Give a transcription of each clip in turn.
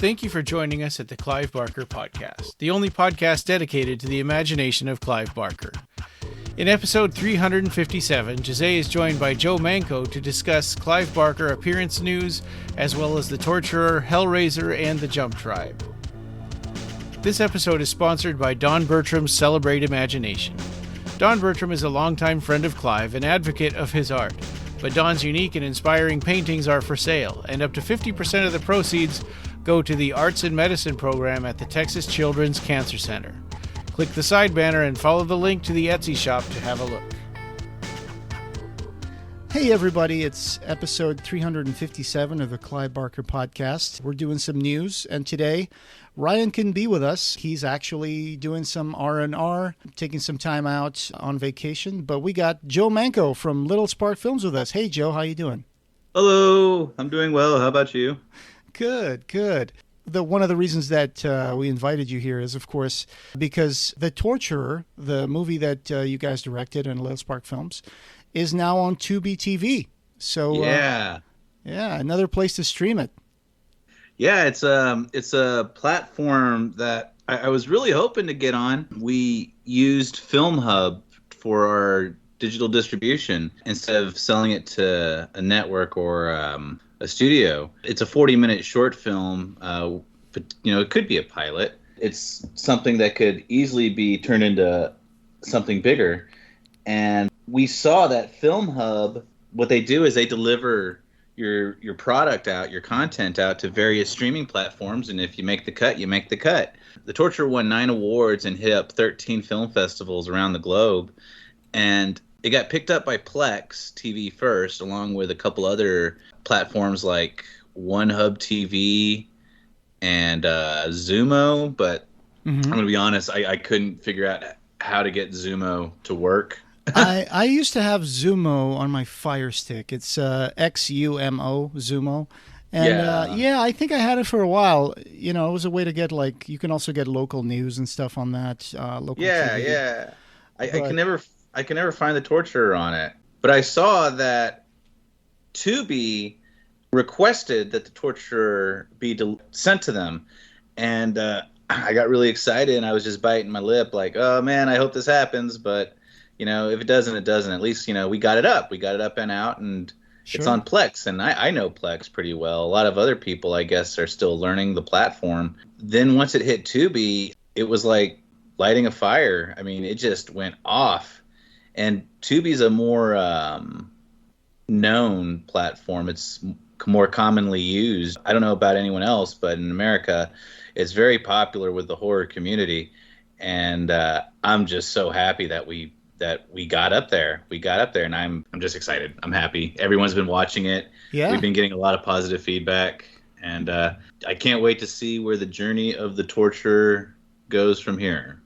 Thank you for joining us at the Clive Barker Podcast, the only podcast dedicated to the imagination of Clive Barker. In episode 357, Jose is joined by Joe Manco to discuss Clive Barker appearance news, as well as The Torturer, Hellraiser, and The Jump Tribe. This episode is sponsored by Don Bertram's Celebrate Imagination. Don Bertram is a longtime friend of Clive and advocate of his art, but Don's unique and inspiring paintings are for sale, and up to 50% of the proceeds go to the Arts and Medicine program at the Texas Children's Cancer Center. Click the side banner and follow the link to the Etsy shop to have a look. Hey everybody, it's episode 357 of the Clive Barker Podcast. We're doing some news, and today Ryan couldn't be with us. He's actually doing some R&R, taking some time out on vacation, but we got Joe Manco from Little Spark Films with us. Hey Joe, how you doing? Hello, I'm doing well. How about you? Good. One of the reasons that we invited you here is, of course, because The Torturer, the movie that you guys directed in Little Spark Films, is now on Tubi TV. So yeah, another place to stream it. Yeah, it's a platform that I was really hoping to get on. We used Film Hub for our digital distribution instead of selling it to a network or a studio. It's a 40-minute short film, but it could be a pilot. It's something that could easily be turned into something bigger. And we saw that Film Hub, what they do is they deliver your product out, your content out to various streaming platforms, and if you make the cut, you make the cut. The Torture won 9 awards and hit up 13 film festivals around the globe, and it got picked up by Plex TV first, along with a couple other platforms like One Hub TV and Zumo, but I'm going to be honest, I couldn't figure out how to get Zumo to work. I used to have Zumo on my Fire Stick. It's XUMO, Zumo. And I think I had it for a while. It was a way to get, you can also get local news and stuff on that. Local TV. Yeah. I can never find the Torturer on it. But I saw that Tubi requested that the Torturer be sent to them. And I got really excited, and I was just biting my lip like, oh, man, I hope this happens. But if it doesn't, it doesn't. At least, we got it up. We got it up and out, and sure. It's on Plex. And I know Plex pretty well. A lot of other people, I guess, are still learning the platform. Then once it hit Tubi, it was like lighting a fire. I mean, it just went off. And Tubi's a more known platform. It's more commonly used. I don't know about anyone else, but in America, it's very popular with the horror community. And I'm just so happy that we got up there. And I'm just excited. I'm happy. Everyone's been watching it. Yeah. We've been getting a lot of positive feedback, and I can't wait to see where the journey of the Torture goes from here.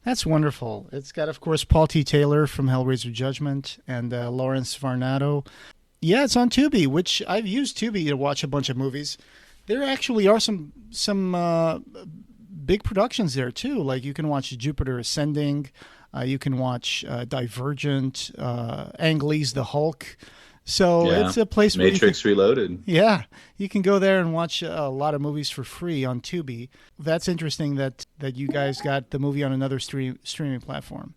That's wonderful. It's got, of course, Paul T. Taylor from Hellraiser Judgment and Lawrence Varnado. Yeah, it's on Tubi, which I've used Tubi to watch a bunch of movies. There actually are some big productions there too. Like you can watch Jupiter Ascending. You can watch Divergent, Ang Lee's The Hulk. So it's a place where Matrix Reloaded. Yeah, you can go there and watch a lot of movies for free on Tubi. That's interesting that you guys got the movie on another streaming platform.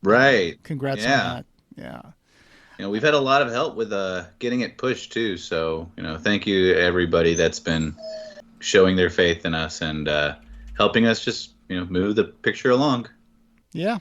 Right. Congrats on that. Yeah. We've had a lot of help with getting it pushed too. So, thank you to everybody that's been showing their faith in us and helping us just, move the picture along. Yeah,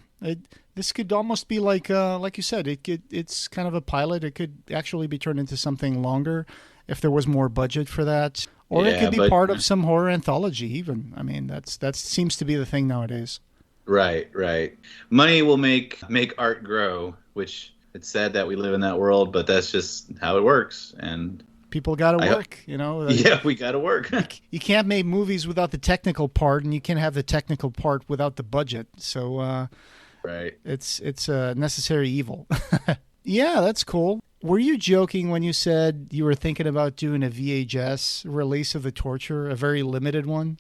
this could almost be like you said. It's kind of a pilot. It could actually be turned into something longer if there was more budget for that, or it could be part of some horror anthology. Even that seems to be the thing nowadays. Right. Money will make art grow, which it's sad that we live in that world, but that's just how it works. And people got to work, Yeah, we got to work. You can't make movies without the technical part, and you can't have the technical part without the budget. So, right, it's a necessary evil. Yeah, that's cool. Were you joking when you said you were thinking about doing a VHS release of The Torture, a very limited one?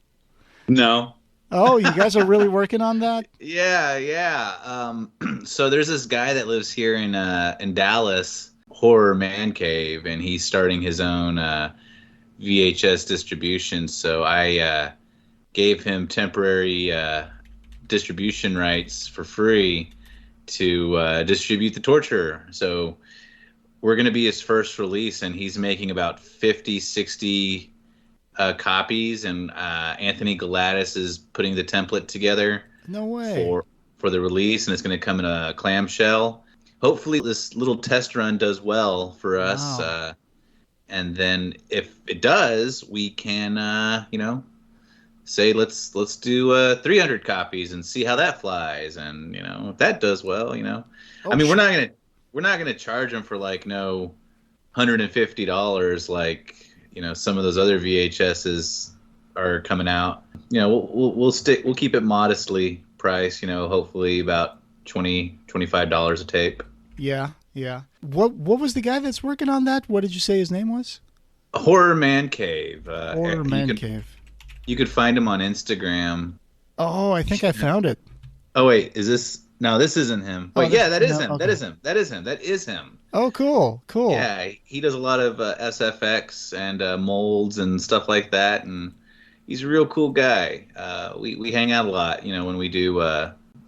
No. Oh, you guys are really working on that? Yeah. So there's this guy that lives here in Dallas, Horror Man Cave, and he's starting his own VHS distribution, so I gave him temporary distribution rights for free to distribute the Torture. So we're going to be his first release, and he's making about 50, 60 copies, and Anthony Galadis is putting the template together. No way. For the release, and it's going to come in a clamshell. Hopefully this little test run does well for us. Wow. And then if it does, we can, say let's do 300 copies and see how that flies. And if that does well, Oh, I mean, sure. we're not gonna charge them for like $150 like some of those other VHSs are coming out. We'll keep it modestly priced. Hopefully about $25 a tape. Yeah. What was the guy that's working on that? What did you say his name was? Horror Man Cave. Horror Man Cave. You could find him on Instagram. Oh, I think I found it. Oh wait, is this? No, this isn't him. Oh, Wait, yeah, that is no, him. okay. That is him. Oh, cool. Yeah, he does a lot of SFX and molds and stuff like that, and he's a real cool guy. We hang out a lot, when we do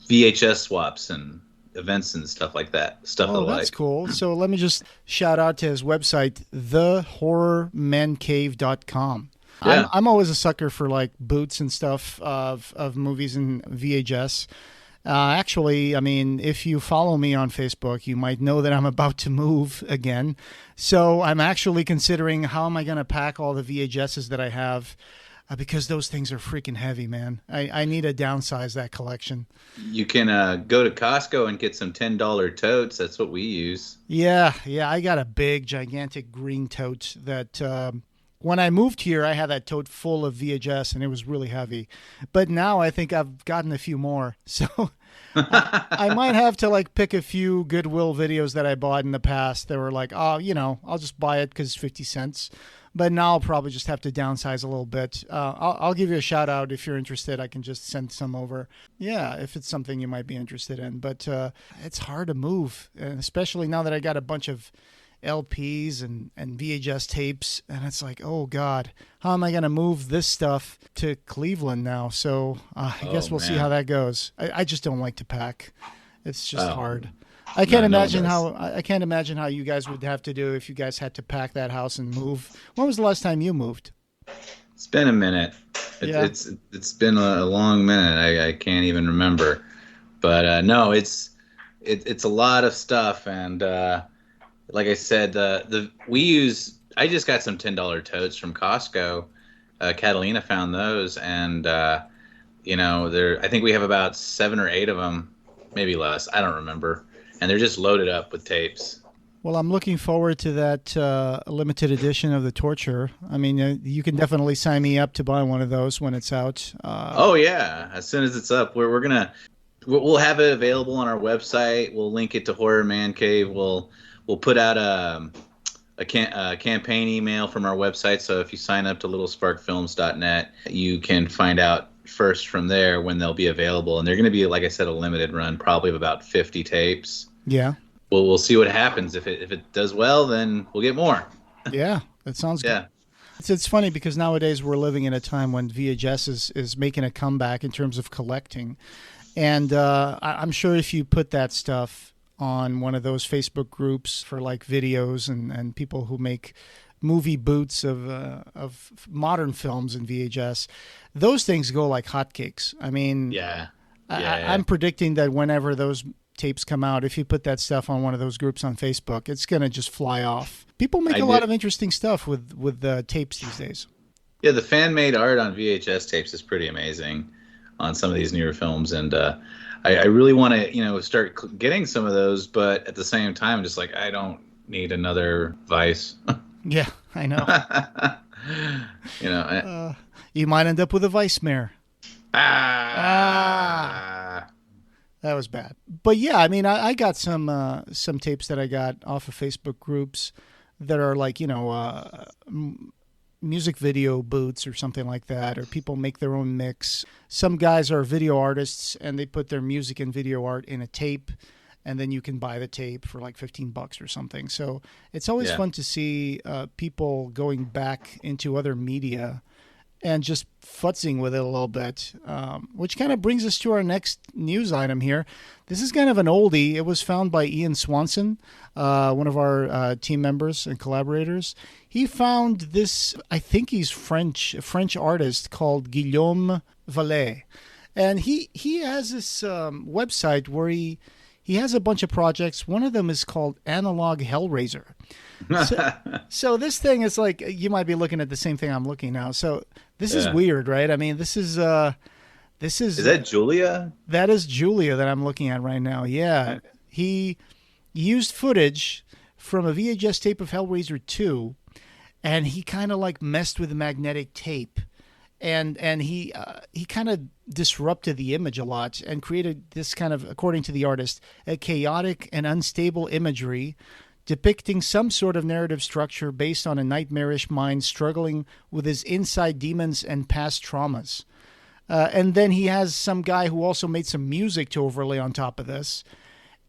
VHS swaps and events and stuff like that. Oh, that's cool. So let me just shout out to his website, thehorrormancave.com. Yeah. I'm always a sucker for like boots and stuff of movies and VHS. Actually, I mean, if you follow me on Facebook, you might know that I'm about to move again. So I'm actually considering how am I going to pack all the VHSs that I have, because those things are freaking heavy, man. I need to downsize that collection. You can go to Costco and get some $10 totes. That's what we use. Yeah. I got a big, gigantic green tote that when I moved here, I had that tote full of VHS, and it was really heavy. But now I think I've gotten a few more. So I might have to like pick a few Goodwill videos that I bought in the past that were like, oh, I'll just buy it because it's 50 cents. But now I'll probably just have to downsize a little bit. I'll give you a shout out if you're interested. I can just send some over. Yeah, if it's something you might be interested in. But it's hard to move, and especially now that I got a bunch of LPs and VHS tapes, and it's like, oh God, how am I going to move this stuff to Cleveland now? So I guess we'll see how that goes. I just don't like to pack. It's just hard. I can't imagine how you guys would have to do if you guys had to pack that house and move. When was the last time you moved? It's been a minute. It's been a long minute. I can't even remember. But no, it's a lot of stuff, and like I said, I just got some $10 totes from Costco. Catalina found those, and I think we have about 7 or 8 of them, maybe less. I don't remember. And they're just loaded up with tapes. Well, I'm looking forward to that limited edition of The Torture. I mean, you can definitely sign me up to buy one of those when it's out. Oh yeah, as soon as it's up, we'll have it available on our website. We'll link it to Horror Man Cave. We'll put out a campaign email from our website. So if you sign up to littlesparkfilms.net, you can find out first from there when they'll be available. And they're going to be, like I said, a limited run, probably of about 50 tapes. Yeah. Well, we'll see what happens. If it does well, then we'll get more. Yeah, that sounds good. Yeah. It's funny because nowadays we're living in a time when VHS is making a comeback in terms of collecting. And I'm sure if you put that stuff on one of those Facebook groups for like videos and people who make movie boots of modern films in VHS, those things go like hotcakes. I mean, I'm predicting that whenever those tapes come out, if you put that stuff on one of those groups on Facebook, it's going to just fly off. People make a lot of interesting stuff with tapes these days. Yeah, the fan-made art on VHS tapes is pretty amazing on some of these newer films, and I really want to start getting some of those, but at the same time, just like I don't need another Vice. Yeah, I know. You might end up with a Vice mare. That was bad. But yeah, I mean, I got some tapes that I got off of Facebook groups that are like, music video boots or something like that, or people make their own mix. Some guys are video artists and they put their music and video art in a tape and then you can buy the tape for like $15 or something. So it's always fun to see people going back into other media and just futzing with it a little bit, which kind of brings us to our next news item here. This is kind of an oldie. It was found by Ian Swanson, one of our team members and collaborators. He found this, I think he's a French artist called Guillaume Vallet. And he has this website where he has a bunch of projects. One of them is called Analog Hellraiser. So this thing is like, you might be looking at the same thing I'm looking now. So this is weird, right? I mean, this is Is that Julia? That is Julia that I'm looking at right now. Yeah. He used footage from a VHS tape of Hellraiser 2, and he kind of like messed with the magnetic tape. And he kind of disrupted the image a lot and created this kind of, according to the artist, a chaotic and unstable imagery depicting some sort of narrative structure based on a nightmarish mind struggling with his inside demons and past traumas. And then he has some guy who also made some music to overlay on top of this.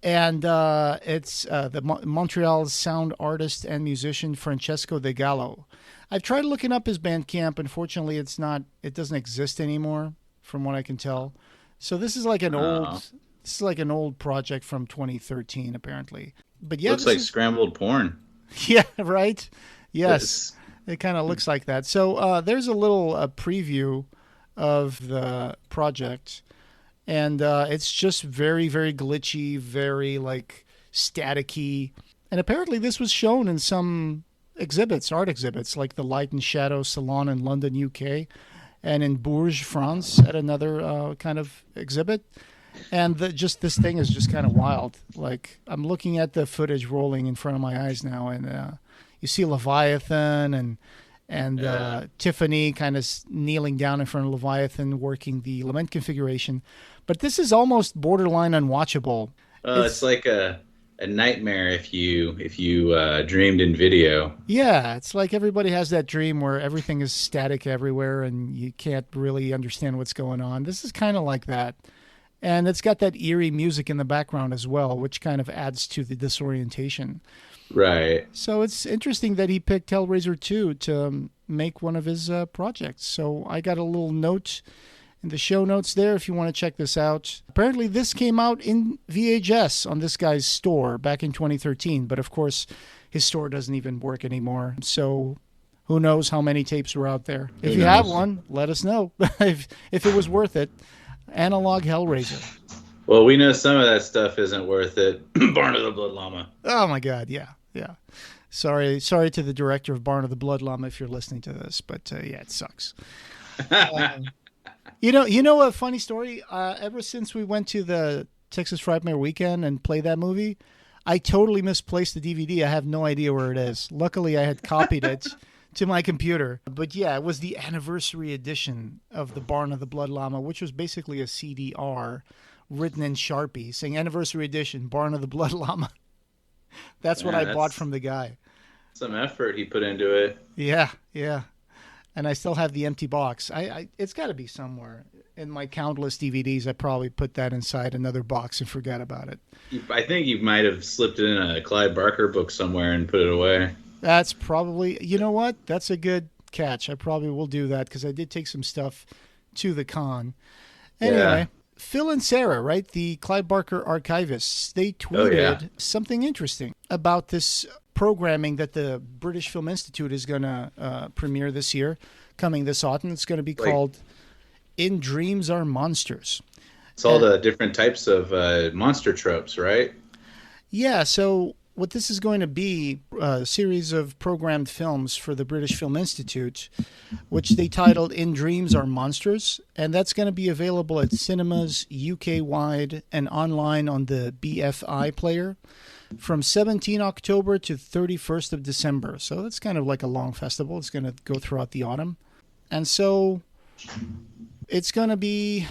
And it's the Montreal's sound artist and musician Francesco De Gallo. I've tried looking up his Bandcamp. Unfortunately, it doesn't exist anymore, from what I can tell. So this is like an old project from 2013, apparently. But yeah, looks like scrambled porn. Yeah, right. Yes, it kind of looks like that. So there's a little preview of the project, and it's just very, very glitchy, very like staticky. And apparently, this was shown in some art exhibits, like the Light and Shadow Salon in London, UK, and in Bourges, France, at another kind of exhibit. And this thing is just kind of wild. Like, I'm looking at the footage rolling in front of my eyes now, and you see Leviathan and Tiffany kind of kneeling down in front of Leviathan, working the lament configuration. But this is almost borderline unwatchable. It's like a nightmare if you dreamed in video. Yeah, it's like everybody has that dream where everything is static everywhere and you can't really understand what's going on. This is kind of like that. And it's got that eerie music in the background as well, which kind of adds to the disorientation. Right. So it's interesting that he picked Hellraiser 2 to make one of his projects. So I got a little note in the show notes there if you want to check this out. Apparently this came out in VHS on this guy's store back in 2013. But of course, his store doesn't even work anymore. So who knows how many tapes were out there. If you have one, let us know if it was worth it. Analog Hellraiser. Well, we know some of that stuff isn't worth it. Barn of the Blood Llama. Oh my God, yeah. Sorry to the director of Barn of the Blood Llama if you're listening to this, but yeah, it sucks. You know a funny story? Ever since we went to the Texas Frightmare weekend and played that movie, I totally misplaced the DVD. I have no idea where it is. Luckily, I had copied it to my computer. But yeah, it was the anniversary edition of the Barn of the Blood Llama, which was basically a CDR written in Sharpie saying anniversary edition, Barn of the Blood Llama. That's what I bought from the guy. Some effort he put into it. Yeah. And I still have the empty box. It's got to be somewhere. In my countless DVDs, I probably put that inside another box and forgot about it. I think you might have slipped it in a Clive Barker book somewhere and put it away. That's probably, you know what? That's a good catch. I probably will do that because I did take some stuff to the con. Anyway, Phil and Sarah, right? The Clive Barker archivists, they tweeted something interesting about this programming that the British Film Institute is going to premiere this year, coming this autumn. It's going to be called In Dreams Are Monsters. It's all the different types of monster tropes, right? Yeah, so what this is going to be, a series of programmed films for the British Film Institute, which they titled In Dreams Are Monsters, and that's going to be available at cinemas UK-wide and online on the BFI player from 17 October to 31st of December. So that's kind of like a long festival. It's going to go throughout the autumn. And so it's going to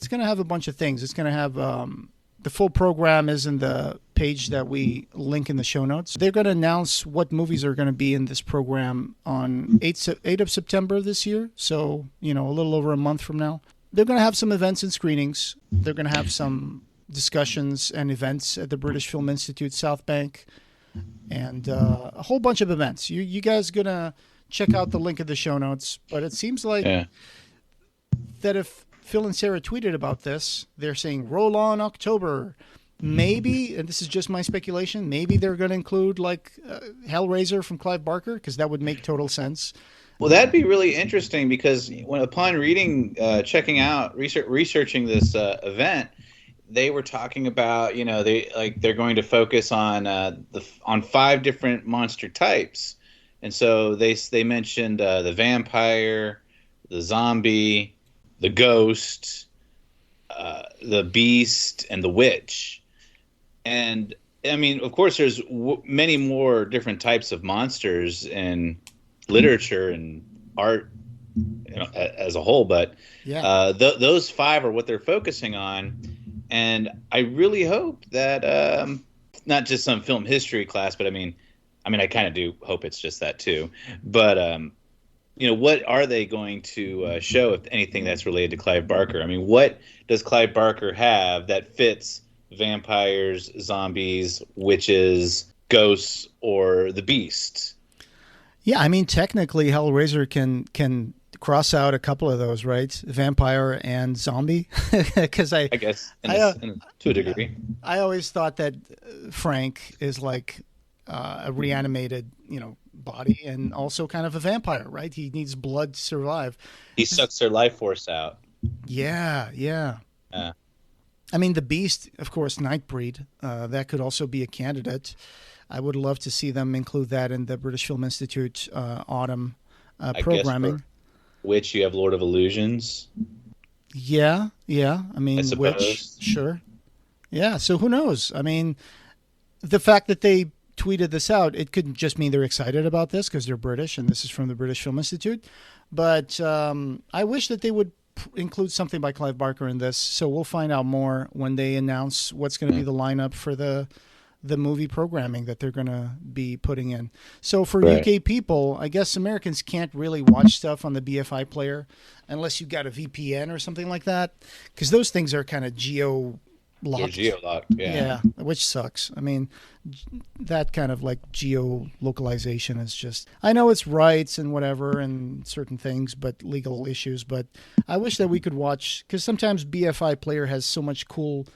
have a bunch of things. It's going to have the full program is in the page that we link in the show notes. They're going to announce what movies are going to be in this program on 8 of September this year. So, a little over a month from now. They're going to have some events and screenings. They're going to have some discussions and events at the British Film Institute South Bank, and a whole bunch of events. You guys gonna check out the link in the show notes, but it seems like that if Phil and Sarah tweeted about this, they're saying roll on October. Maybe, and this is just my speculation, maybe they're going to include like Hellraiser from Clive Barker, because that would make total sense. Well, that'd be really interesting, because upon reading, checking out, researching this event, they were talking about, they're going to focus on 5 different monster types, and so they mentioned the vampire, the zombie, the ghost, the beast, and the witch. And I mean, of course, there's many more different types of monsters in literature and art, as a whole. But those 5 are what they're focusing on. And I really hope that not just some film history class, but I mean, I kind of do hope it's just that too. But what are they going to show, if anything, that's related to Clive Barker? I mean, what does Clive Barker have that fits vampires, zombies, witches, ghosts, or the beast? Yeah, I mean, technically, Hellraiser can cross out a couple of those, right? Vampire and zombie, because I guess to a degree. I always thought that Frank is like a reanimated, body, and also kind of a vampire, right? He needs blood to survive. He sucks their life force out. Yeah. I mean, the Beast, of course, Nightbreed, that could also be a candidate. I would love to see them include that in the British Film Institute autumn programming. I guess for Witch, you have Lord of Illusions. Yeah. I mean, Witch, sure. Yeah, so who knows? I mean, the fact that they tweeted this out, it could just mean they're excited about this because they're British and this is from the British Film Institute. But I wish that they would include something by Clive Barker in this. So we'll find out more when they announce what's going to be the lineup for the movie programming that they're going to be putting in. So for UK people, I guess Americans can't really watch stuff on the BFI player unless you've got a VPN or something like that, because those things are kind of geo-locked. They're geo-locked, yeah, which sucks. I mean, that kind of like geo-localization is just, I know it's rights and whatever and certain things, but legal issues, but I wish that we could watch, because sometimes BFI player has so much cool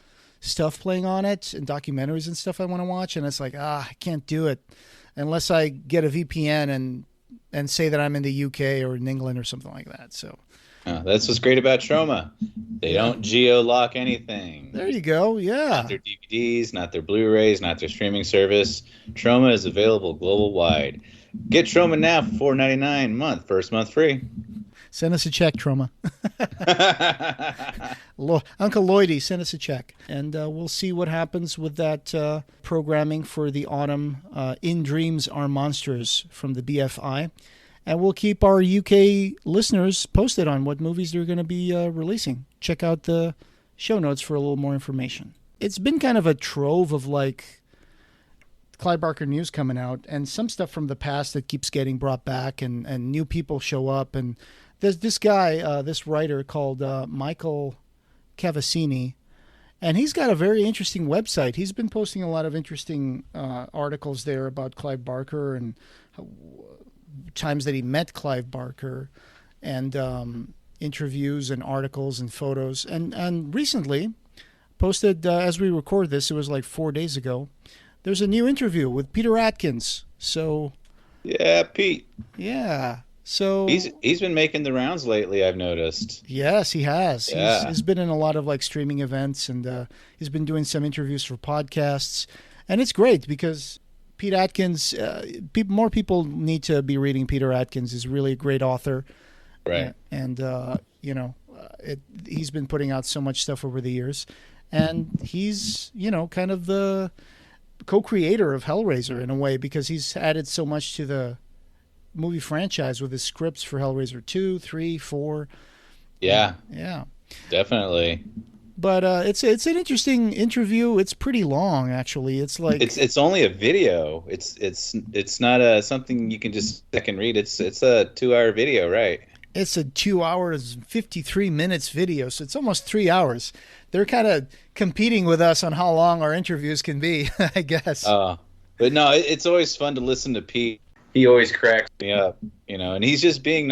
stuff playing on it and documentaries and stuff I want to watch, and it's like, I can't do it unless I get a VPN and say that I'm in the UK or in England or something like that. So that's what's great about Troma. They don't geo-lock anything. There you go. Yeah. Not their DVDs, not their Blu-rays, not their streaming service. Troma is available global-wide. Get Troma now for $4.99 a month. First month free. Send us a check, Troma. Uncle Lloydie, send us a check. And we'll see what happens with that programming for the autumn. In Dreams Are Monsters from the BFI. And we'll keep our UK listeners posted on what movies they're going to be releasing. Check out the show notes for a little more information. It's been kind of a trove of like Clive Barker news coming out and some stuff from the past that keeps getting brought back and new people show up. And there's this guy, this writer called Michael Cavassini, and he's got a very interesting website. He's been posting a lot of interesting articles there about Clive Barker and times that he met Clive Barker, and interviews and articles and photos. And recently posted, as we record this, it was like 4 days ago, there's a new interview with Peter Atkins. So yeah, Pete. Yeah. So he's been making the rounds lately, I've noticed. Yes, he has. Yeah. He's been in a lot of like streaming events, and he's been doing some interviews for podcasts. And it's great because Pete Atkins, more people need to be reading Peter Atkins. He's really a great author. Right. And he's been putting out so much stuff over the years. And he's, kind of the co-creator of Hellraiser in a way, because he's added so much to the movie franchise with his scripts for Hellraiser 2, 3, 4. Yeah. Yeah. Definitely. But it's an interesting interview. It's pretty long, actually. It's like it's only a video. It's not something you can just second read. It's a 2-hour video, right? It's a 2 hours and 53 minutes video, so it's almost 3 hours. They're kind of competing with us on how long our interviews can be, I guess. But no, it's always fun to listen to Pete. He always cracks me up, and he's just being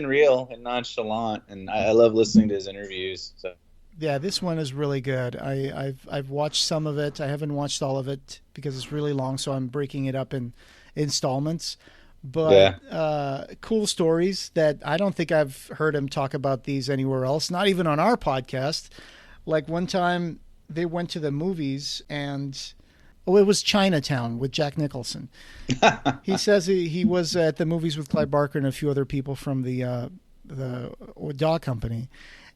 real and nonchalant, and I love listening to his interviews. So. Yeah, this one is really good. I've watched some of it. I haven't watched all of it because it's really long, so I'm breaking it up in installments. But cool stories that I don't think I've heard him talk about these anywhere else, not even on our podcast. Like one time they went to the movies and it was Chinatown with Jack Nicholson. He says he was at the movies with Clive Barker and a few other people from the dog company.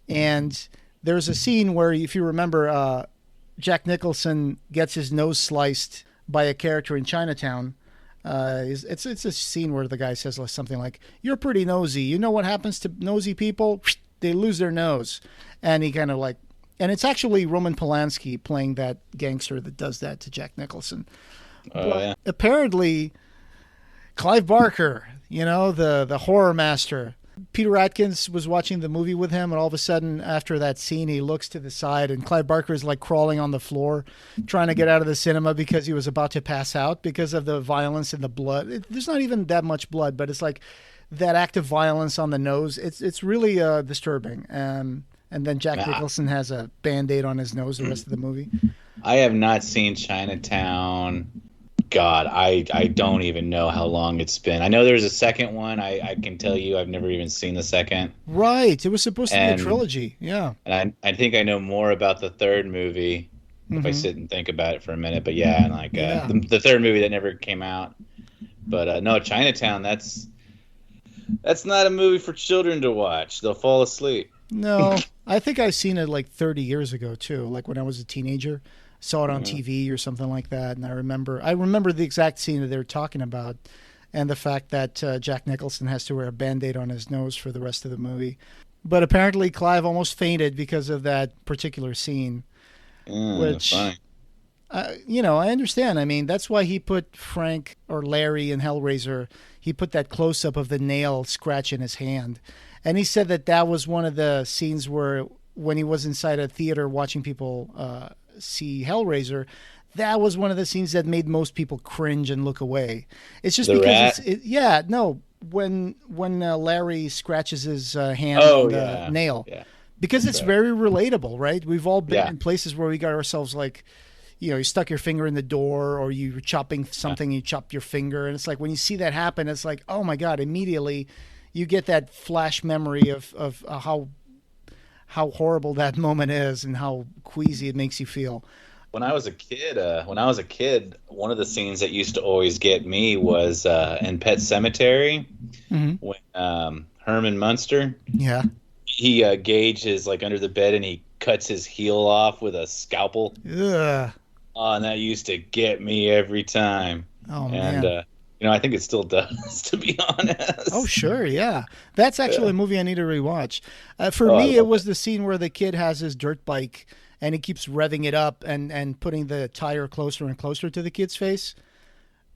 And there's a scene where, if you remember, Jack Nicholson gets his nose sliced by a character in Chinatown. It's a scene where the guy says something like, "You're pretty nosy. You know what happens to nosy people? They lose their nose." And he kind of like, and it's actually Roman Polanski playing that gangster that does that to Jack Nicholson. Apparently, Clive Barker, the horror master, Peter Atkins was watching the movie with him, and all of a sudden, after that scene, he looks to the side, and Clive Barker is like crawling on the floor, trying to get out of the cinema because he was about to pass out because of the violence and the blood. There's not even that much blood, but it's like that act of violence on the nose. It's really disturbing. And then Jack Nicholson has a Band-Aid on his nose the rest of the movie. I have not seen Chinatown. God, I don't even know how long it's been. I know there's a second one. I can tell you I've never even seen the second. Right. It was supposed to be a trilogy. Yeah. And I think I know more about the third movie if I sit and think about it for a minute. But the third movie that never came out. But no, Chinatown, that's not a movie for children to watch. They'll fall asleep. No, I think I've seen it like 30 years ago too, like when I was a teenager. Saw it on TV or something like that, and I remember the exact scene that they were talking about, and the fact that Jack Nicholson has to wear a Band-Aid on his nose for the rest of the movie. But apparently Clive almost fainted because of that particular scene, which, I understand. I mean, that's why he put Frank or Larry in Hellraiser. He put that close-up of the nail scratch in his hand, and he said that was one of the scenes where, when he was inside a theater watching people see Hellraiser, that was one of the scenes that made most people cringe and look away. It's just because when Larry scratches his hand on the nail, because it's very relatable, right? We've all been in places where we got ourselves like, you stuck your finger in the door, or you were chopping something, you chopped your finger, and it's like when you see that happen, it's like, oh my God, immediately you get that flash memory of how horrible that moment is and how queasy it makes you feel. When I was a kid, one of the scenes that used to always get me was in Pet Sematary, when Herman Munster, he Gage is like under the bed and he cuts his heel off with a scalpel. Ugh. Oh, and that used to get me every time. Oh man. And I think it still does, to be honest. Oh, sure, yeah. That's actually a movie I need to rewatch. For me, it was the scene where the kid has his dirt bike and he keeps revving it up and putting the tire closer and closer to the kid's face.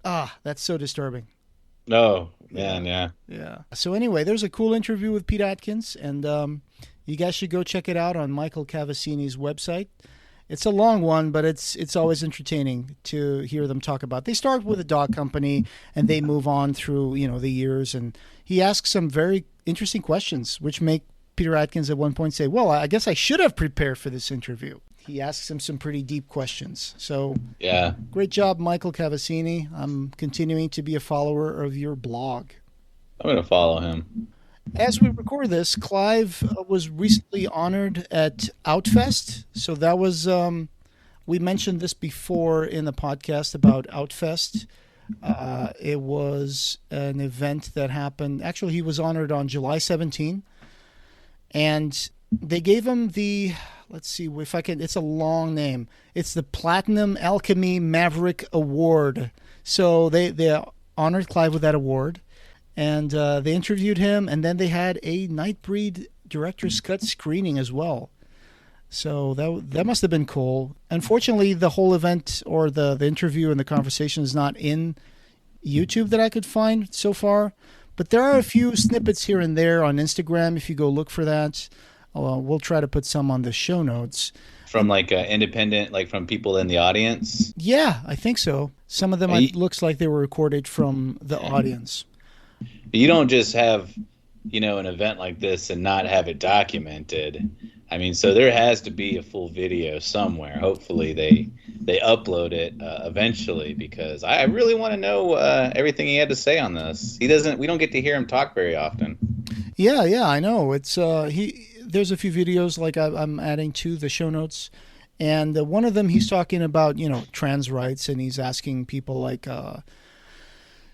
Ah, that's so disturbing. Oh, man, yeah. Yeah. So anyway, there's a cool interview with Pete Atkins, and you guys should go check it out on Michael Cavassini's website. It's a long one, but it's always entertaining to hear them talk about. They start with a dog company, and they move on through the years. And he asks some very interesting questions, which make Peter Atkins at one point say, "Well, I guess I should have prepared for this interview." He asks him some pretty deep questions. So yeah, great job, Michael Cavassini. I'm continuing to be a follower of your blog. I'm going to follow him. As we record this, Clive was recently honored at Outfest. So that was, we mentioned this before in the podcast about Outfest. It was an event that happened. Actually, he was honored on July 17. And they gave him the, let's see if I can, it's a long name. It's the Platinum Alchemy Maverick Award. So they honored Clive with that award. And they interviewed him, and then they had a Nightbreed Director's Cut screening as well. So that must have been cool. Unfortunately, the whole event or the interview and the conversation is not in YouTube that I could find so far. But there are a few snippets here and there on Instagram. If you go look for that, we'll try to put some on the show notes. From like independent, like from people in the audience? Yeah, I think so. Some of them looks like they were recorded from the audience. You don't just have, an event like this and not have it documented. I mean, so there has to be a full video somewhere. Hopefully they upload it eventually, because I really want to know everything he had to say on this. We don't get to hear him talk very often. Yeah, I know. It's there's a few videos like I'm adding to the show notes, and one of them he's talking about trans rights, and he's asking people like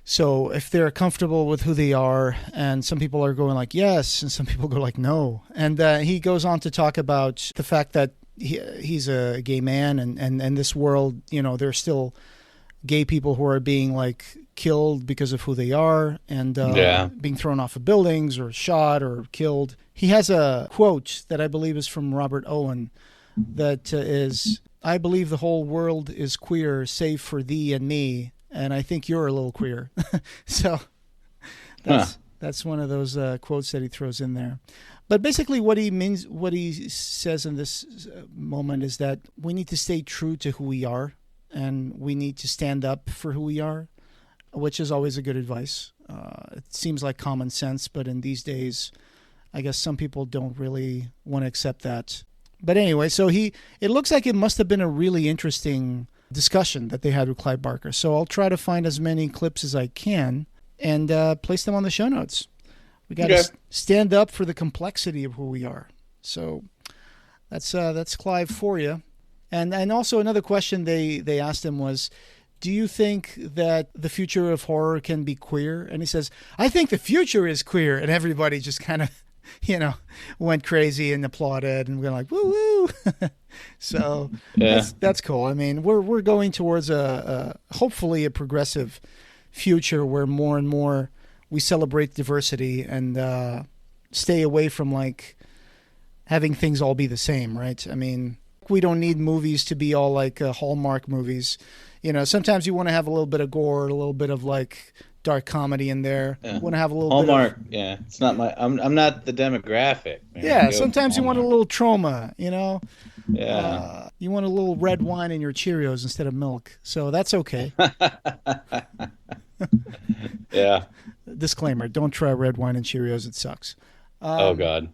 so if they're comfortable with who they are, and some people are going like yes, and some people go like no, and he goes on to talk about the fact that he's a gay man, and in this world there's still gay people who are being like killed because of who they are, and being thrown off of buildings or shot or killed. He has a quote that I believe is from Robert Owen that is, "I believe the whole world is queer save for thee and me, and I think you're a little queer." So that's one of those quotes that he throws in there. But basically what he says in this moment is that we need to stay true to who we are, and we need to stand up for who we are, which is always a good advice. It seems like common sense, but in these days, I guess some people don't really want to accept that. But anyway, so it looks like it must have been a really interesting discussion that they had with Clive Barker. So I'll try to find as many clips as I can and place them on the show notes. We got to stand up for the complexity of who we are. So that's Clive for you. And also another question they asked him was, do you think that the future of horror can be queer? And he says, I think the future is queer. And everybody just kind of, went crazy and applauded, and we're like, woo woo. So that's cool. I mean, we're going towards hopefully a progressive future where more and more we celebrate diversity and stay away from like having things all be the same, right? I mean, we don't need movies to be all like Hallmark movies. Sometimes you want to have a little bit of gore, a little bit of like dark comedy in there. Yeah. You want to have a little Hallmark, bit of, yeah. It's not I'm not the demographic. Man. Yeah, sometimes you want a little Troma, Yeah. You want a little red wine in your Cheerios instead of milk. So that's okay. Yeah. Disclaimer, don't try red wine and Cheerios, it sucks. Oh God.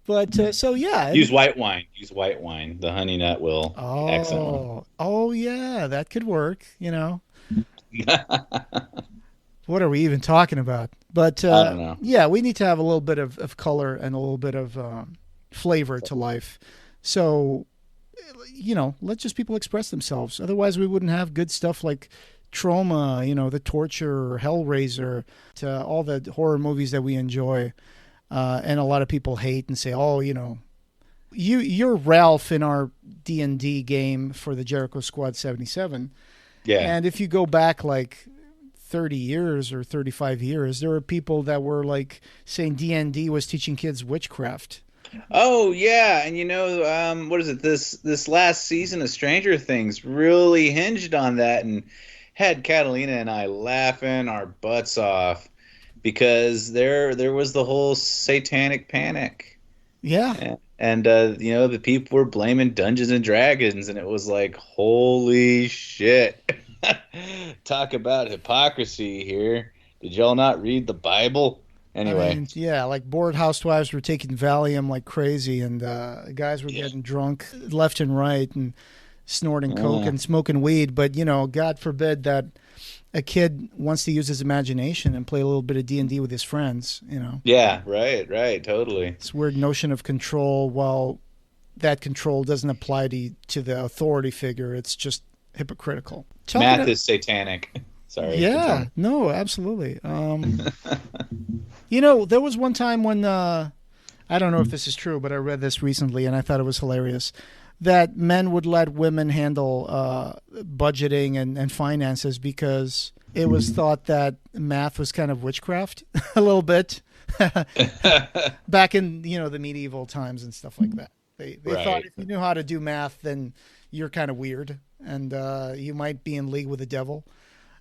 But so yeah, use white wine. Use white wine. The honey nut will. Excellent. Oh yeah, that could work. What are we even talking about? But I don't know. Yeah, we need to have a little bit of color and a little bit of flavor to life. So let just people express themselves. Otherwise, we wouldn't have good stuff like Troma, The Torture, Hellraiser, to all the horror movies that we enjoy. And a lot of people hate and say, oh, you're Ralph in our D&D game for the Jericho Squad 77. Yeah. And if you go back like 30 years or 35 years, there were people that were like saying D&D was teaching kids witchcraft. Oh, yeah. And what is it? This last season of Stranger Things really hinged on that and had Catalina and I laughing our butts off. Because there was the whole satanic panic. Yeah. And the people were blaming Dungeons and Dragons, and it was like, holy shit. Talk about hypocrisy here. Did y'all not read the Bible? Anyway. I mean, yeah, like bored housewives were taking Valium like crazy, and guys were getting drunk left and right and snorting coke and smoking weed. But, God forbid that a kid wants to use his imagination and play a little bit of D&D with his friends, Yeah, right, totally. This weird notion of control, while that control doesn't apply to the authority figure, it's just hypocritical. Math is satanic. Sorry. Yeah, no, absolutely. There was one time when, I don't know if this is true, but I read this recently and I thought it was hilarious, that men would let women handle budgeting and finances because it was thought that math was kind of witchcraft a little bit back in the medieval times and stuff like that. They thought if you knew how to do math, then you're kind of weird and you might be in league with the devil.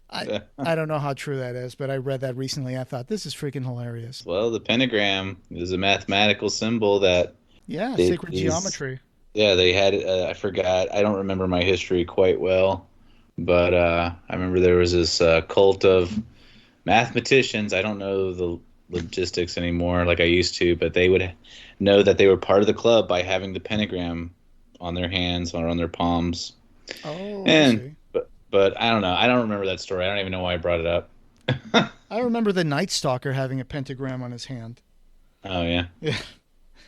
I don't know how true that is, but I read that recently. I thought, this is freaking hilarious. Well, the pentagram is a mathematical symbol that... Yeah, sacred geometry. Yeah, they had it. I forgot. I don't remember my history quite well, but I remember there was this cult of mathematicians. I don't know the logistics anymore like I used to, but they would know that they were part of the club by having the pentagram on their hands or on their palms. Oh, and but I don't know. I don't remember that story. I don't even know why I brought it up. I remember the Night Stalker having a pentagram on his hand. Oh yeah. Yeah.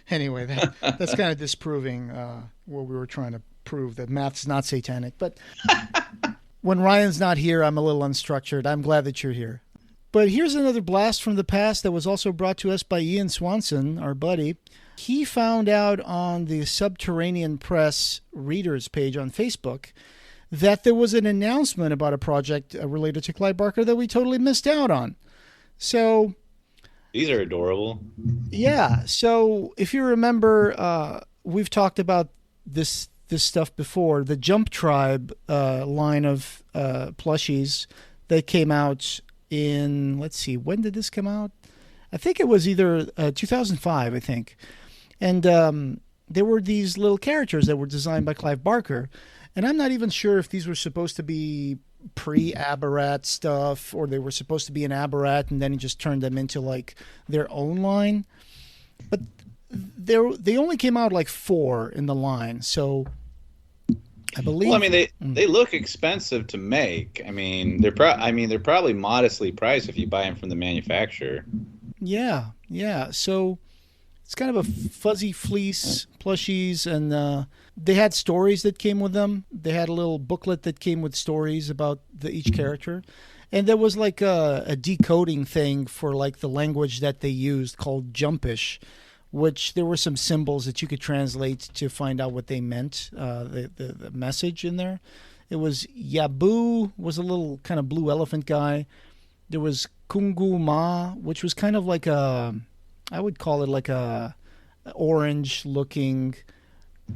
Anyway, that's kind of disproving what we were trying to prove, that math's not satanic. But when Ryan's not here, I'm a little unstructured. I'm glad that you're here. But here's another blast from the past that was also brought to us by Ian Swanson, our buddy. He found out on the Subterranean Press readers page on Facebook that there was an announcement about a project related to Clive Barker that we totally missed out on. So... These are adorable. Yeah. So if you remember, we've talked about this stuff before. The Jump Tribe line of plushies that came out in, let's see, when did this come out? I think it was either 2005, I think. And there were these little characters that were designed by Clive Barker. And I'm not even sure if these were supposed to be pre-Aberrat stuff, or they were supposed to be an Aberrat and then he just turned them into like their own line. But they only came out like 4 in the line, so I believe. Well, I mean, they look expensive to make. I mean, they're probably modestly priced if you buy them from the manufacturer. Yeah. So it's kind of a fuzzy fleece plushies, and they had stories that came with them. They had a little booklet that came with stories about each character. And there was like a decoding thing for like the language that they used called Jumpish, which there were some symbols that you could translate to find out what they meant, the message in there. It was Yabu, was a little kind of blue elephant guy. There was Kungu Ma, which was kind of like I would call it like a orange-looking,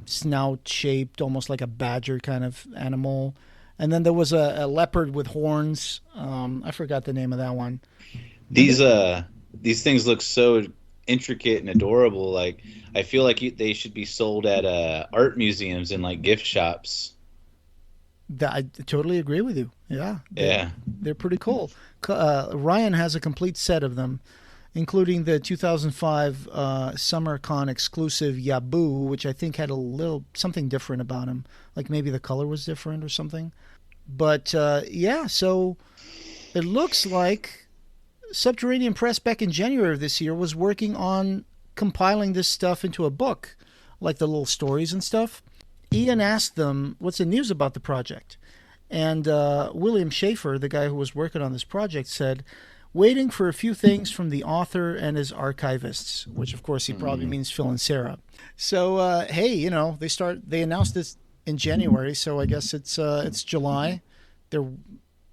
snout-shaped, almost like a badger kind of animal. And then there was a leopard with horns. I forgot the name of that one. These things look so intricate and adorable. Like, I feel like they should be sold at art museums and like gift shops. I totally agree with you. Yeah. They're pretty cool. Ryan has a complete set of them, including the 2005 SummerCon exclusive Yabu, which I think had a little something different about him. Like maybe the color was different or something. But so it looks like Subterranean Press back in January of this year was working on compiling this stuff into a book, like the little stories and stuff. Ian asked them, what's the news about the project? And William Schaefer, the guy who was working on this project, said, waiting for a few things from the author and his archivists, which of course he probably means Phil and Sarah. So, hey, they announced this in January, so I guess it's July. They're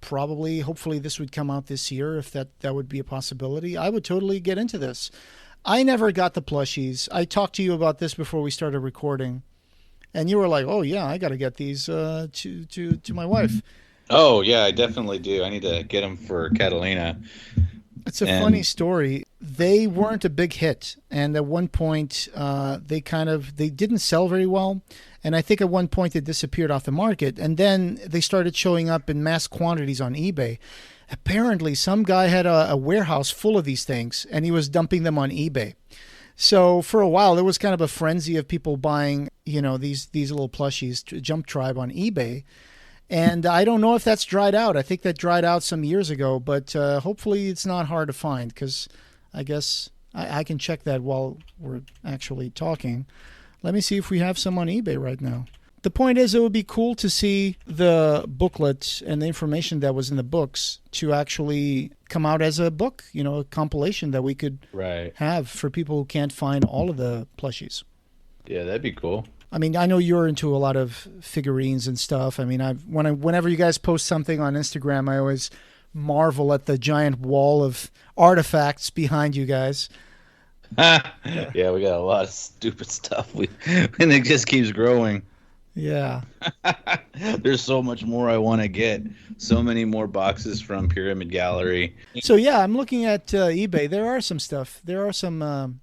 probably, hopefully this would come out this year, if that would be a possibility. I would totally get into this. I never got the plushies. I talked to you about this before we started recording, and you were like, oh yeah, I got to get these to my wife. Oh yeah, I definitely do. I need to get them for Catalina. It's a funny story. They weren't a big hit, and at one point they didn't sell very well, and I think at one point they disappeared off the market, and then they started showing up in mass quantities on eBay. Apparently some guy had a warehouse full of these things, and he was dumping them on eBay. So for a while there was kind of a frenzy of people buying these little plushies, Jump Tribe, on eBay. And I don't know if that's dried out. I think that dried out some years ago, but hopefully it's not hard to find, because I guess I can check that while we're actually talking. Let me see if we have some on eBay right now. The point is, it would be cool to see the booklet and the information that was in the books to actually come out as a book, a compilation that we could have for people who can't find all of the plushies. Yeah, that'd be cool. I mean, I know you're into a lot of figurines and stuff. I mean, whenever you guys post something on Instagram, I always marvel at the giant wall of artifacts behind you guys. Yeah, we got a lot of stupid stuff. And it just keeps growing. Yeah. There's so much more I want to get. So many more boxes from Pyramid Gallery. So yeah, I'm looking at eBay. There are some stuff. There are some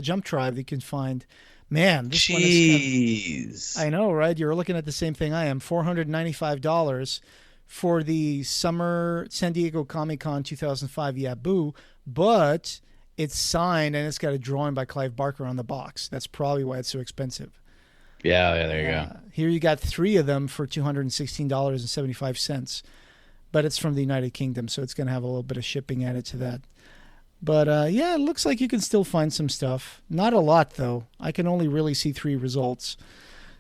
Jump Tribe you can find. Man, this one is. I know, right? You're looking at the same thing I am. $495 for the Summer San Diego Comic-Con 2005 Yabu, but it's signed and it's got a drawing by Clive Barker on the box. That's probably why it's so expensive. Yeah, there you go. Here you got 3 of them for $216.75, but it's from the United Kingdom, so it's going to have a little bit of shipping added to that. But yeah, it looks like you can still find some stuff. Not a lot, though. I can only really see 3 results.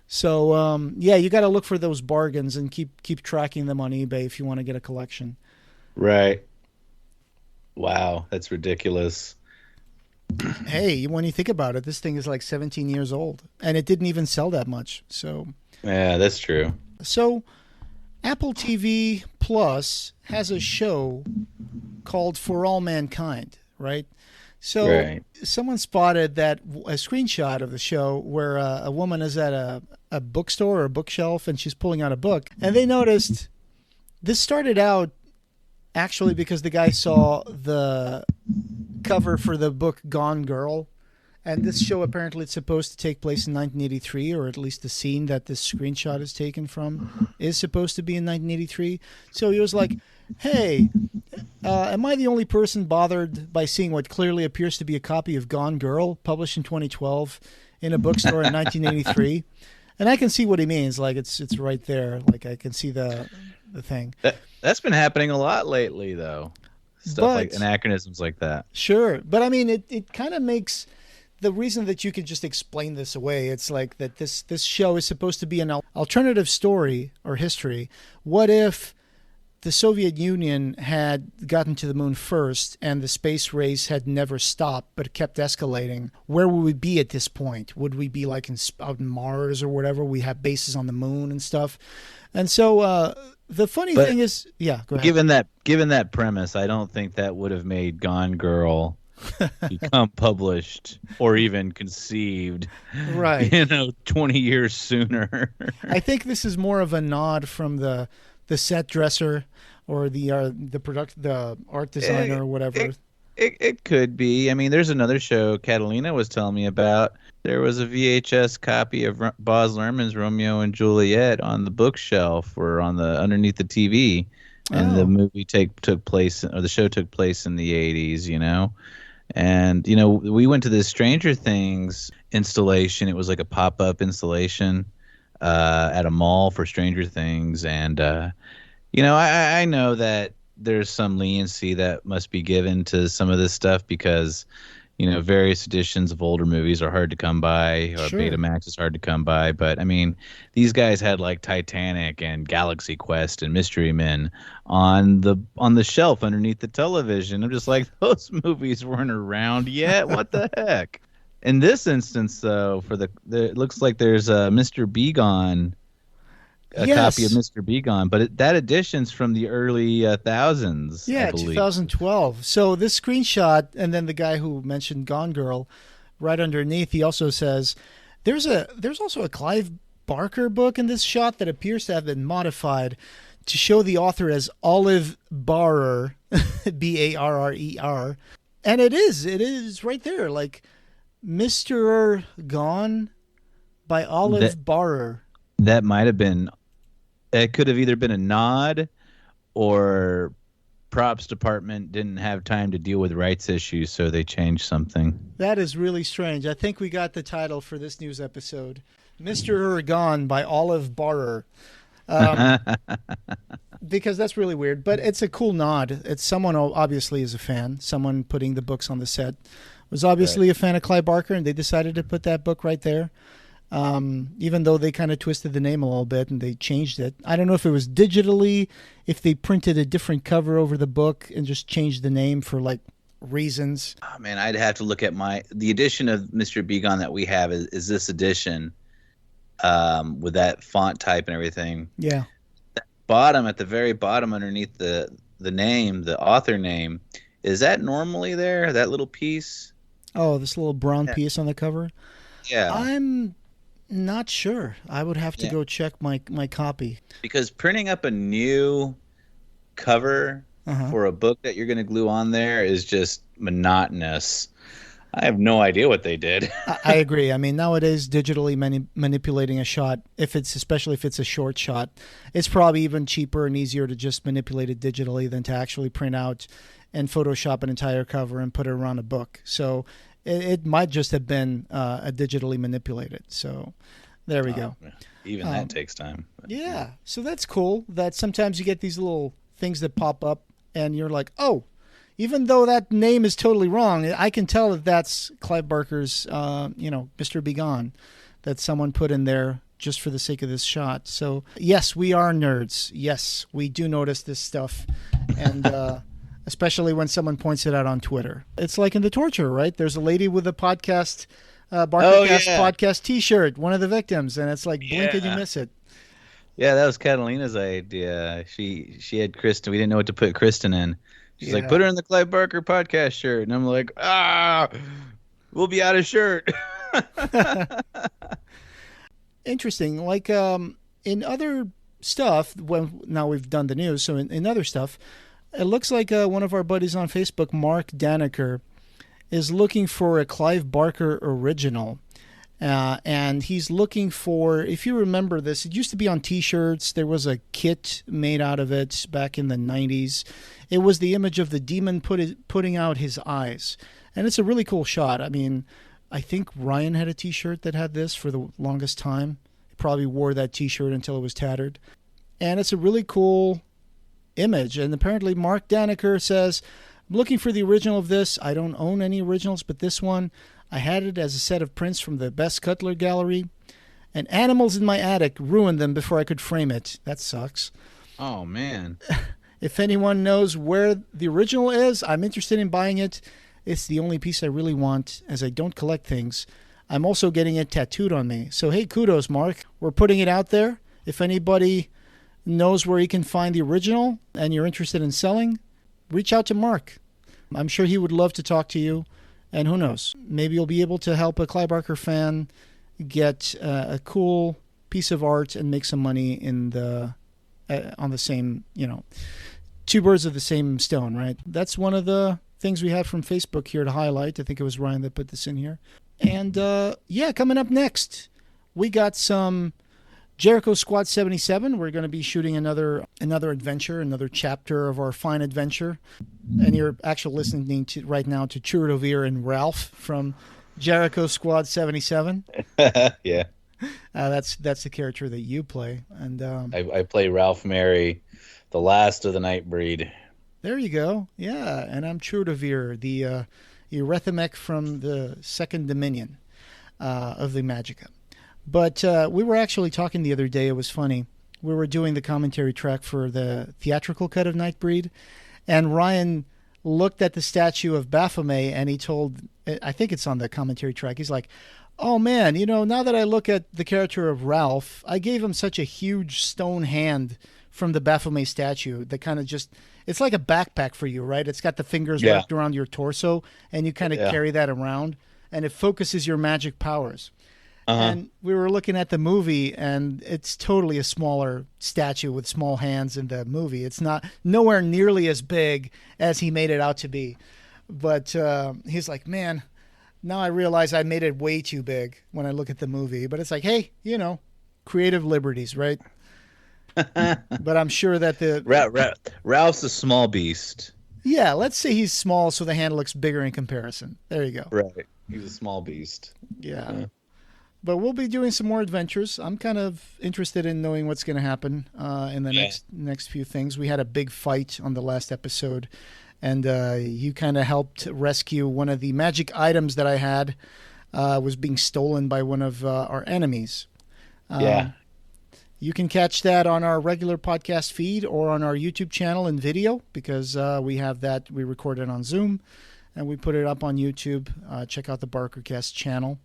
So yeah, you got to look for those bargains and keep tracking them on eBay if you want to get a collection. Right. Wow, that's ridiculous. Hey, when you think about it, this thing is like 17 years old, and it didn't even sell that much. So yeah, that's true. So Apple TV Plus has a show called For All Mankind, right? So someone spotted a screenshot of the show where a woman is at a bookstore or a bookshelf, and she's pulling out a book, and they noticed this started out actually because the guy saw the cover for the book Gone Girl, and this show apparently it's supposed to take place in 1983, or at least the scene that this screenshot is taken from is supposed to be in 1983. So he was like, hey, am I the only person bothered by seeing what clearly appears to be a copy of Gone Girl published in 2012 in a bookstore in 1983? And I can see what he means. Like it's right there. Like I can see the thing. That's been happening a lot lately, though. Stuff like anachronisms like that. Sure. But I mean, it kind of makes the reason that you could just explain this away. It's like that this show is supposed to be an alternative story or history. What if the Soviet Union had gotten to the moon first and the space race had never stopped but kept escalating? Where would we be at this point? Would we be like out in Mars or whatever? We have bases on the moon and stuff. And so the funny thing is, yeah, go ahead. Given that premise, I don't think that would have made Gone Girl become published or even conceived, right? 20 years sooner. I think this is more of a nod from the set dresser or the art designer or whatever. It could be. I mean, there's another show Catalina was telling me about. There was a VHS copy of Baz Luhrmann's Romeo and Juliet on the bookshelf or underneath the TV, and the movie took place, or the show took place in the 80s. And we went to this Stranger Things installation. It was like a pop-up installation at a mall for Stranger Things, and I know that there's some leniency that must be given to some of this stuff because various editions of older movies are hard to come by, or sure. Betamax is hard to come by. But I mean, these guys had like Titanic and Galaxy Quest and Mystery Men on the shelf underneath the television. I'm just like, those movies weren't around yet. What the heck? In this instance, though, it looks like there's a Mr. Begone, copy of Mr. Begone, but that edition's from the early thousands. Yeah, 2012. So this screenshot, and then the guy who mentioned Gone Girl, right underneath, he also says there's also a Clive Barker book in this shot that appears to have been modified to show the author as Olive Barrer, Barrer, and it is right there, like Misterere Gone by Olive Barrer. That might have been. It could have either been a nod, or props department didn't have time to deal with rights issues, so they changed something. That is really strange. I think we got the title for this news episode: Misterere Gone by Olive Barrer. Because that's really weird, but it's a cool nod. It's someone who obviously is a fan. Someone putting the books on the set was obviously a fan of Clive Barker, and they decided to put that book right there. Even though they kind of twisted the name a little bit and they changed it. I don't know if it was digitally, if they printed a different cover over the book and just changed the name for like reasons. Oh, man, I'd have to look at the edition of Mr. Begone that we have is this edition with that font type and everything. Yeah. At the very bottom underneath the name, the author name, is that normally there, that little piece? Oh, this little brown piece on the cover? Yeah. I'm Not sure. I would have to go check my copy. Because printing up a new cover for a book that you're going to glue on there is just monotonous. I have no idea what they did. I agree. I mean, nowadays, digitally manipulating a shot, especially if it's a short shot, it's probably even cheaper and easier to just manipulate it digitally than to actually print out and Photoshop an entire cover and put it around a book. So it might just have been digitally manipulated. So there we go. Even that takes time. Yeah. So that's cool that sometimes you get these little things that pop up and you're like, oh, even though that name is totally wrong, I can tell that that's Clive Barker's, Mr. Begone, that someone put in there just for the sake of this shot. So, yes, we are nerds. Yes, we do notice this stuff. And especially when someone points it out on Twitter. It's like in The Torture, right? There's a lady with a podcast, podcast T-shirt, one of the victims. And it's like, blink and you miss it. Yeah, that was Catalina's idea. She had Kristen. We didn't know what to put Kristen in. She's like, put her in the Clive Barker podcast shirt. And I'm like, we'll be out of shirt. Interesting. Like in other stuff, now we've done the news, so in other stuff, it looks like one of our buddies on Facebook, Mark Daneker, is looking for a Clive Barker original. And he's looking for, if you remember this, it used to be on T-shirts. There was a kit made out of it back in the 90s. It was the image of the demon putting out his eyes. And it's a really cool shot. I mean, I think Ryan had a T-shirt that had this for the longest time. He probably wore that T-shirt until it was tattered. And it's a really cool image. And apparently Mark Daneker says, I'm looking for the original of this. I don't own any originals, but this one, I had it as a set of prints from the Best Cutler Gallery, and animals in my attic ruined them before I could frame it. That sucks. Oh, man. If anyone knows where the original is, I'm interested in buying it. It's the only piece I really want, as I don't collect things. I'm also getting it tattooed on me. So, hey, kudos, Mark. We're putting it out there. If anybody knows where he can find the original and you're interested in selling, reach out to Mark. I'm sure he would love to talk to you. And who knows, maybe you'll be able to help a Clive Barker fan get a cool piece of art and make some money in on the same, two birds of the same stone, right? That's one of the things we had from Facebook here to highlight. I think it was Ryan that put this in here. And coming up next, we got some Jericho Squad 77. We're going to be shooting another adventure, another chapter of our fine adventure. And you're actually listening to right now to Churodovir and Ralph from Jericho Squad 77. Yeah. That's the character that you play. And I play Ralph Mary, the last of the Nightbreed. There you go. Yeah, and I'm Churodovir, the Erethamech from the Second Dominion of the Magicka. But we were actually talking the other day. It was funny. We were doing the commentary track for the theatrical cut of Nightbreed, and Ryan looked at the statue of Baphomet, and he told, I think it's on the commentary track, he's like, oh man, now that I look at the character of Ralph, I gave him such a huge stone hand from the Baphomet statue that kind of just, it's like a backpack for you, right? It's got the fingers wrapped around your torso, and you kind of carry that around, and it focuses your magic powers. And we were looking at the movie, and it's totally a smaller statue with small hands in the movie. It's nowhere nearly as big as he made it out to be. But he's like, man, now I realize I made it way too big when I look at the movie. But it's like, hey, creative liberties, right? But I'm sure that Ralph's a small beast. Yeah, let's say he's small so the hand looks bigger in comparison. There you go. Right. He's a small beast. Yeah. But we'll be doing some more adventures. I'm kind of interested in knowing what's going to happen in the next few things. We had a big fight on the last episode, and you kind of helped rescue one of the magic items that I had was being stolen by one of our enemies. You can catch that on our regular podcast feed or on our YouTube channel in video, because we have that. We record it on Zoom, and we put it up on YouTube. Check out the BarkerCast channel.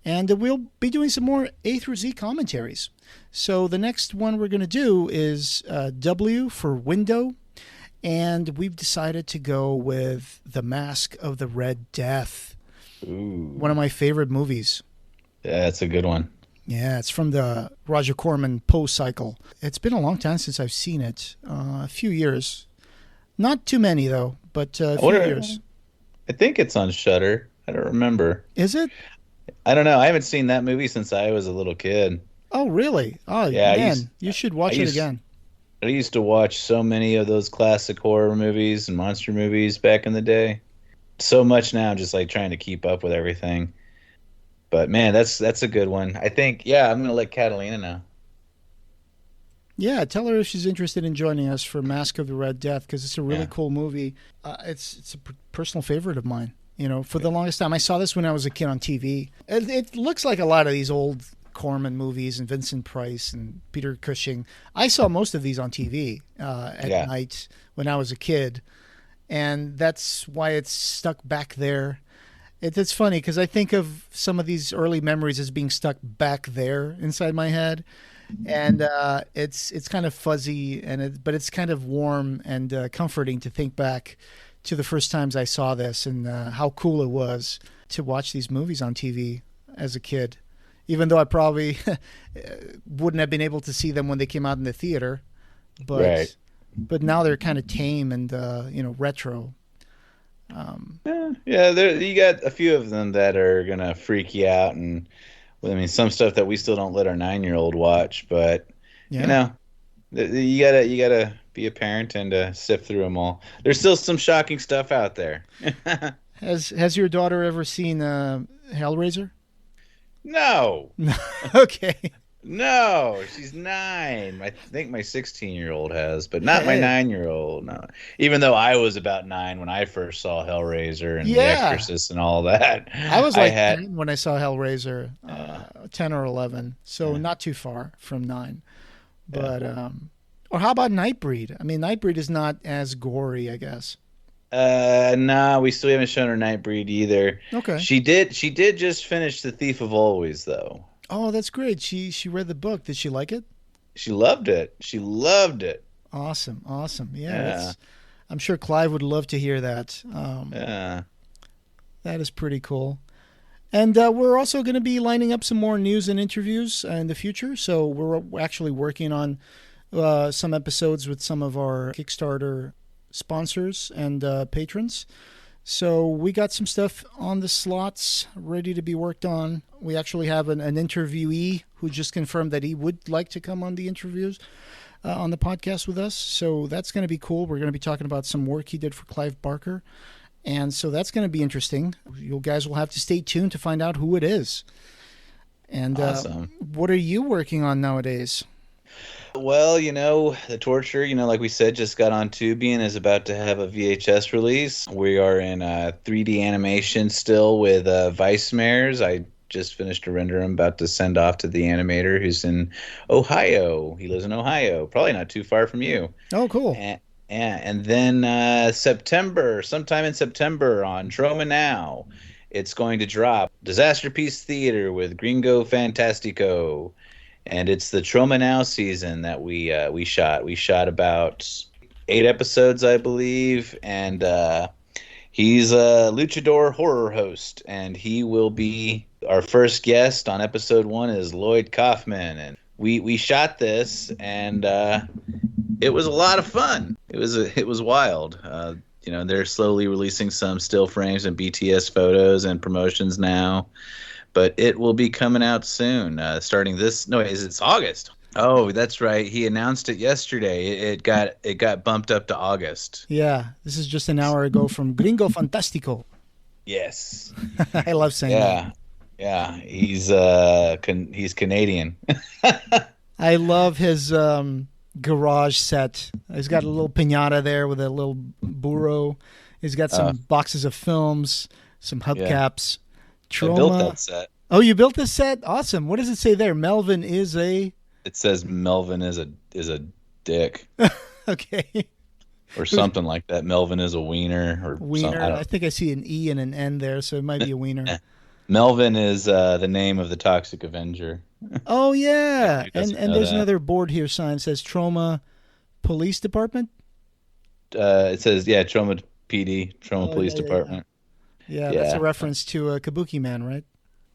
And we'll be doing some more A through Z commentaries. So the next one we're going to do is W for Window. And we've decided to go with The Masque of the Red Death. Ooh. One of my favorite movies. Yeah, that's a good one. Yeah, it's from the Roger Corman Poe cycle. It's been a long time since I've seen it. A few years. Not too many, though, but a few years. I think it's on Shudder. I don't remember. Is it? I don't know. I haven't seen that movie since I was a little kid. Oh, really? Oh, yeah, man. You should watch it again. I used to watch so many of those classic horror movies and monster movies back in the day. So much now, just like trying to keep up with everything. But man, that's a good one. I think, I'm going to let Catalina know. Yeah, tell her if she's interested in joining us for Masque of the Red Death, because it's a really cool movie. It's a personal favorite of mine. You know, for the longest time, I saw this when I was a kid on TV. It looks like a lot of these old Corman movies and Vincent Price and Peter Cushing. I saw most of these on TV at night when I was a kid, and that's why it's stuck back there. It's funny because I think of some of these early memories as being stuck back there inside my head, and it's kind of fuzzy, but it's kind of warm and comforting to think back to the first times I saw this and how cool it was to watch these movies on TV as a kid, even though I probably wouldn't have been able to see them when they came out in the theater, but now they're kind of tame and retro. You got a few of them that are gonna freak you out, and I mean some stuff that we still don't let our 9-year-old watch, but you gotta be a parent and sift through them all. There's still some shocking stuff out there. Has your daughter ever seen Hellraiser? No. Okay. No, she's 9. I think my 16-year-old has, but not my 9-year-old. No, even though I was about 9 when I first saw Hellraiser and The Exorcist and all that. I was 10 when I saw Hellraiser, 10 or 11, so not too far from 9. But or how about Nightbreed? I mean, Nightbreed is not as gory, I guess. No, we still haven't shown her Nightbreed either. Okay. She did just finish The Thief of Always, though. Oh, that's great. She read the book. Did she like it? She loved it. She loved it. Awesome. Yeah. I'm sure Clive would love to hear that. That is pretty cool. And we're also going to be lining up some more news and interviews in the future. So we're actually working on some episodes with some of our Kickstarter sponsors and patrons. So we got some stuff on the slots ready to be worked on. We actually have an interviewee who just confirmed that he would like to come on the interviews on the podcast with us. So that's going to be cool. We're going to be talking about some work he did for Clive Barker. And so that's going to be interesting. You guys will have to stay tuned to find out who it is. And awesome. What are you working on nowadays? Well, The Torture, like we said, just got on Tubi and is about to have a VHS release. We are in 3D animation still with Vice Mares. I just finished a render I'm about to send off to the animator who's in Ohio. He lives in Ohio, probably not too far from you. Oh, cool. And then sometime in September on Troma Now, it's going to drop Disaster Piece Theater with Gringo Fantastico. And it's the Troma Now season that we shot. We shot about 8 episodes, I believe, and he's a luchador horror host, and he will be our first guest on episode 1 is Lloyd Kaufman, and we shot this, and it was a lot of fun. It was wild. They're slowly releasing some still frames and BTS photos and promotions now. But it will be coming out soon, starting it's August. Oh, that's right. He announced it yesterday. It got bumped up to August. Yeah, this is just an hour ago from Gringo Fantastico. Yes. I love saying that. Yeah, he's Canadian. I love his garage set. He's got a little piñata there with a little burro. He's got some boxes of films, some hubcaps. Troma. I built that set. Oh, you built this set? Awesome. What does it say there? Melvin is a... It says Melvin is a dick. Okay. Or something like that. Melvin is a wiener. Or wiener. I think I see an E and an N there, so it might be a wiener. Melvin is the name of the Toxic Avenger. Oh, yeah. And there's another board here sign that says Troma Police Department? It says, Troma PD, Troma Police Department. Yeah, that's a reference to Kabuki Man, right?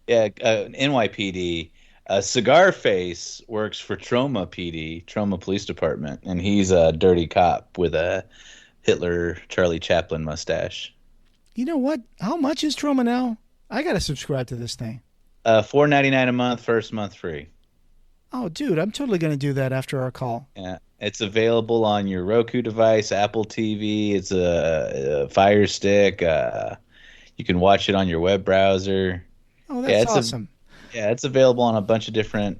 Yeah, NYPD. Cigar Face works for Troma PD, Troma Police Department, and he's a dirty cop with a Hitler Charlie Chaplin mustache. You know what? How much is Troma now? I got to subscribe to this thing. $4.99 a month, first month free. Oh, dude, I'm totally going to do that after our call. Yeah, it's available on your Roku device, Apple TV. It's a Fire Stick. You can watch it on your web browser. Oh, that's awesome. It's available on a bunch of different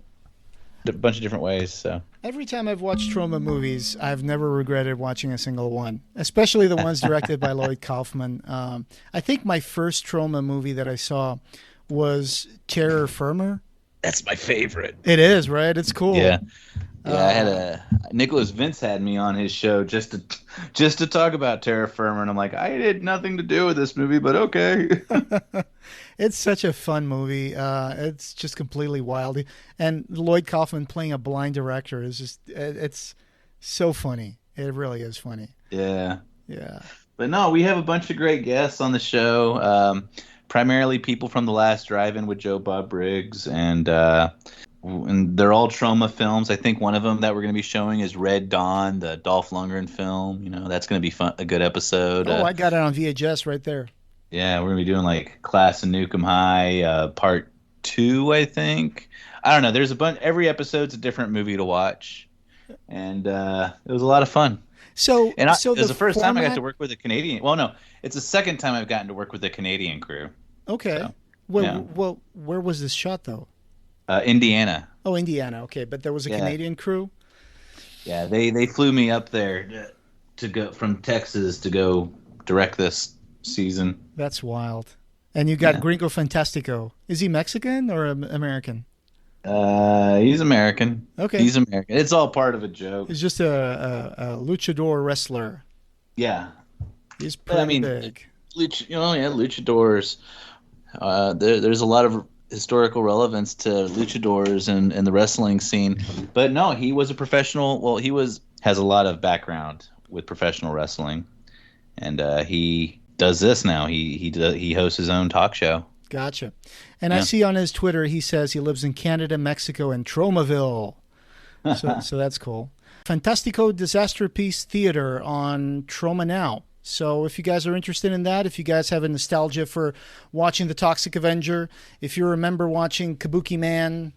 ways. So every time I've watched Troma movies, I've never regretted watching a single one, especially the ones directed by Lloyd Kaufman. I think my first Troma movie that I saw was Terror Firmer. That's my favorite. It is, right? It's cool. Yeah. Yeah, I had Nicholas Vince had me on his show just to talk about Terra Firma, and I'm like, I had nothing to do with this movie, but okay. It's such a fun movie. It's just completely wild, and Lloyd Kaufman playing a blind director is just—it's so funny. It really is funny. Yeah. Yeah. But no, we have a bunch of great guests on the show. Primarily people from The Last Drive-In with Joe Bob Briggs, and they're all Troma films. I think one of them that we're going to be showing is Red Dawn, the Dolph Lundgren film. You know, that's going to be fun, a good episode. Oh, I got it on VHS right there. Yeah, we're going to be doing like Class of Nukem High, Part 2, I think. I don't know. There's a bunch. Every episode's a different movie to watch, and it was a lot of fun. So it was the first time I got to work with a Canadian. Well, no, it's the second time I've gotten to work with a Canadian crew. Okay. So, well, where was this shot though? Indiana. Oh, Indiana. Okay, but there was a Canadian crew. Yeah, they flew me up there to go from Texas to go direct this season. That's wild. And you got Gringo Fantastico. Is he Mexican or American? He's American. Okay. He's American. It's all part of a joke. He's just a luchador wrestler. Yeah. He's pretty big. Luchadors. There's a lot of historical relevance to luchadors and the wrestling scene. But no, he was a professional. Well, has a lot of background with professional wrestling. And he does this now. He hosts his own talk show. Gotcha. And I see on his Twitter, he says he lives in Canada, Mexico, and Tromaville. So that's cool. Fantastico Disaster Piece Theater on Troma Now. So if you guys are interested in that, if you guys have a nostalgia for watching The Toxic Avenger, if you remember watching Kabuki Man,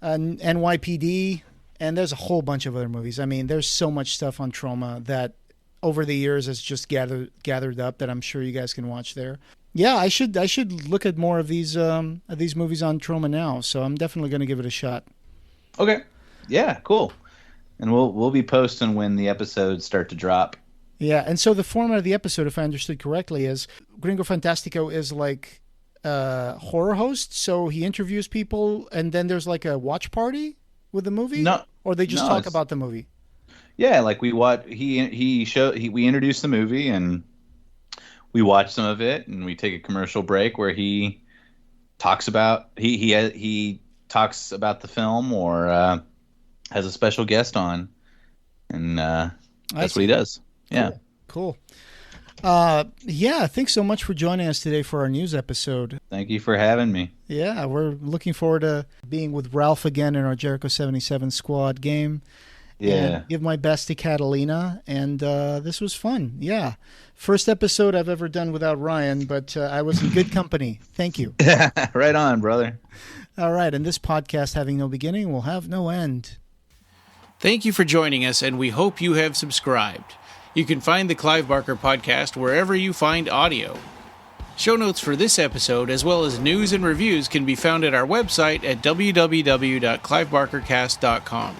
NYPD, and there's a whole bunch of other movies. I mean, there's so much stuff on Troma that over the years has just gathered up that I'm sure you guys can watch there. Yeah, I should look at more of these movies on Troma Now. So I'm definitely going to give it a shot. Okay. Yeah, cool. And we'll be posting when the episodes start to drop. Yeah, and so the format of the episode, if I understood correctly, is Gringo Fantastico is like a horror host, so he interviews people, and then there's like a watch party with the movie? No. Or they just talk about the movie? Yeah, like we introduce the movie, and we watch some of it, and we take a commercial break where he talks about he talks about the film or has a special guest on, and that's what he does. Yeah. Cool. Thanks so much for joining us today for our news episode. Thank you for having me. Yeah, we're looking forward to being with Ralph again in our Jericho 77 squad game. Yeah. And give my best to Catalina. And this was fun. Yeah. First episode I've ever done without Ryan, but I was in good company. Thank you. Right on, brother. All right. And this podcast, having no beginning, will have no end. Thank you for joining us, and we hope you have subscribed. You can find the Clive Barker Podcast wherever you find audio. Show notes for this episode, as well as news and reviews, can be found at our website at www.clivebarkercast.com.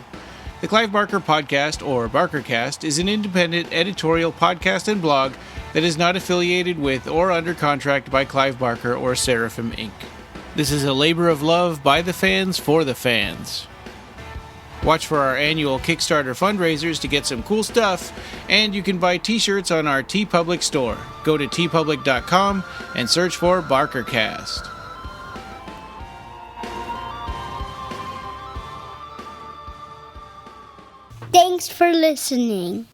The Clive Barker Podcast, or BarkerCast, is an independent editorial podcast and blog that is not affiliated with or under contract by Clive Barker or Seraphim Inc. This is a labor of love by the fans for the fans. Watch for our annual Kickstarter fundraisers to get some cool stuff, and you can buy t-shirts on our TeePublic store. Go to teepublic.com and search for BarkerCast. Thanks for listening.